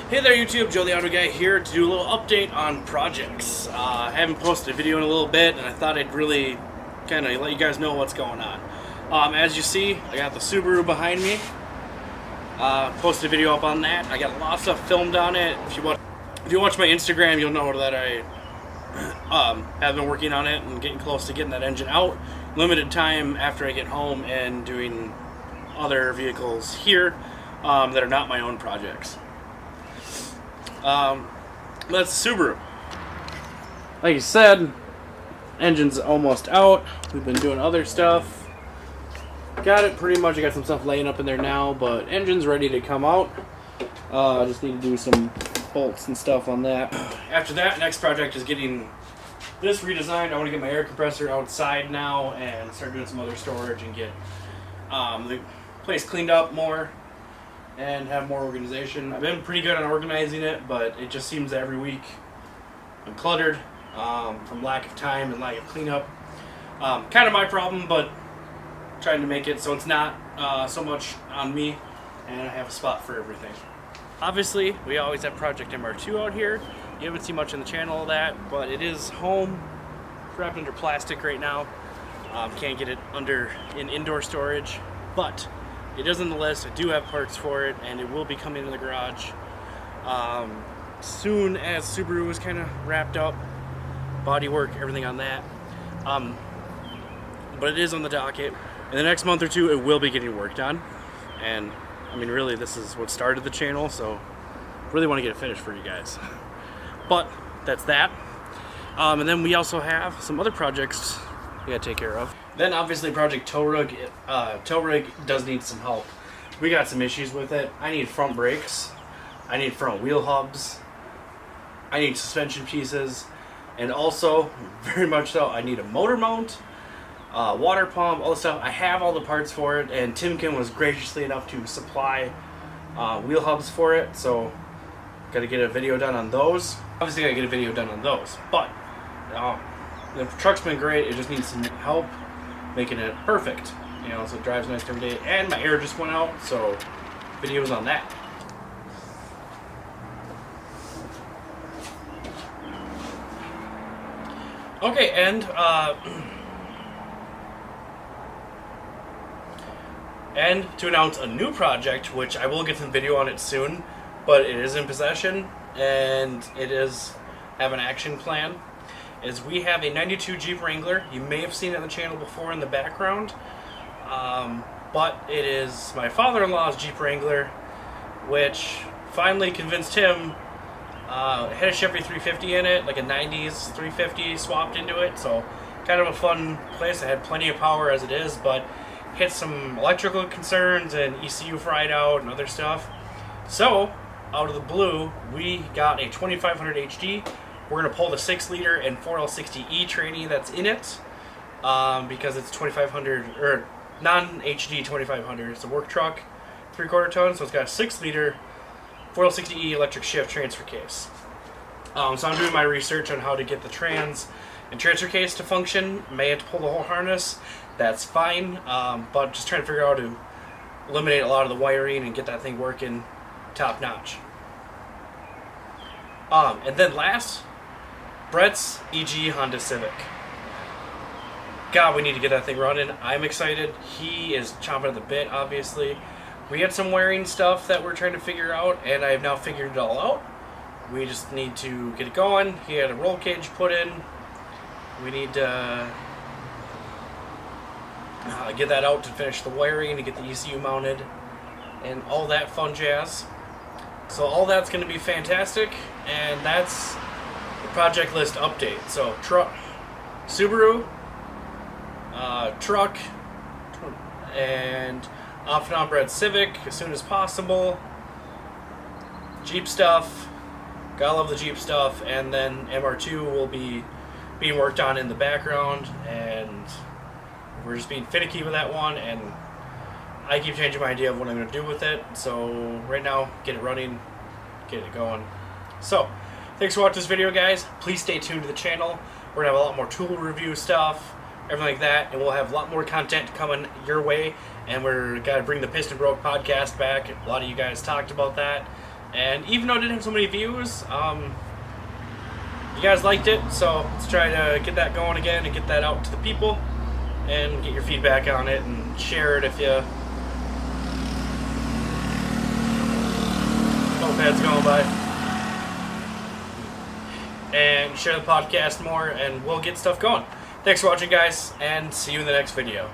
Hey there YouTube, Joe the Auto Guy here to do a little update on projects. I haven't posted a video in a little bit and I thought I'd really kind of let you guys know what's going on. As you see, I got the Subaru behind me. Posted a video up on that. I got a lot of stuff filmed on it. If you watch my Instagram, you'll know that I have been working on it and getting close to getting that engine out. Limited time after I get home and doing other vehicles here that are not my own projects. That's Subaru. Like you said, engine's almost out. We've been doing other stuff. Got it pretty much. I got some stuff laying up in there now, but engine's ready to come out. I just need to do some bolts and stuff on that. After that, next project is getting this redesigned. I want to get my air compressor outside now and start doing some other storage and get the place cleaned up more and have more organization. I've been pretty good on organizing it, but it just seems that every week I'm cluttered from lack of time and lack of cleanup. Kind of my problem, but trying to make it so it's not so much on me and I have a spot for everything. Obviously, we always have Project MR2 out here. You haven't seen much in the channel of that, but it is home, wrapped under plastic right now. Can't get it in indoor storage, but it is on the list. I do have parts for it, and it will be coming in the garage soon as Subaru is kind of wrapped up, body work, everything on that. But it is on the docket. In the next month or two, it will be getting worked on, and I mean, really, this is what started the channel, so really want to get it finished for you guys. But that's that. And then we also have some other projects we gotta take care of. Then obviously Project Tow Rig does need some help. We got some issues with it. I need front brakes, I need front wheel hubs, I need suspension pieces, and also, very much so, I need a motor mount, water pump, all the stuff. I have all the parts for it, and Timken was graciously enough to supply wheel hubs for it, so gotta get a video done on those. Obviously gotta get a video done on those, but the truck's been great. It just needs some help making it perfect, you know, so it drives nice every day. And my air just went out, so videos on that. Okay, and to announce a new project, which I will get some video on it soon, but it is in possession and it is have an action plan. Is we have a 92 Jeep Wrangler. You may have seen it on the channel before in the background, but it is my father-in-law's Jeep Wrangler, which finally convinced him. It had a Chevy 350 in it, like a 90s 350 swapped into it, so kind of a fun place. It had plenty of power as it is, but hit some electrical concerns and ECU fried out and other stuff. So out of the blue, we got a 2500 HD. We're going to pull the 6-liter and 4L60E tranny that's in it because it's 2500 or non-HD 2500. It's a work truck, 3/4 ton, so it's got a 6-liter 4L60E electric shift transfer case. So I'm doing my research on how to get the trans and transfer case to function. May have to pull the whole harness. That's fine, but just trying to figure out how to eliminate a lot of the wiring and get that thing working top notch. And then last, Brett's EG Honda Civic. God, we need to get that thing running. I'm excited. He is chomping at the bit, obviously. We had some wiring stuff that we're trying to figure out, and I have now figured it all out. We just need to get it going. He had a roll cage put in. We need to get that out to finish the wiring, to get the ECU mounted, and all that fun jazz. So all that's going to be fantastic, and that's the project list update. So Subaru, truck, and off and on Brett's Civic as soon as possible. Jeep stuff, gotta love the Jeep stuff, and then MR2 will be being worked on in the background, and we're just being finicky with that one, and I keep changing my idea of what I'm going to do with it. So right now, get it running, get it going. So thanks for watching this video, guys. Please stay tuned to the channel. We're going to have a lot more tool review stuff, everything like that, and we'll have a lot more content coming your way. And we're got to bring the Piston Broke podcast back. A lot of you guys talked about that, And even though it didn't have so many views, you guys liked it, so let's try to get that going again and get that out to the people and get your feedback on it and share it if you... Mopeds going by. And share the podcast more, and we'll get stuff going. Thanks for watching, guys, and see you in the next video.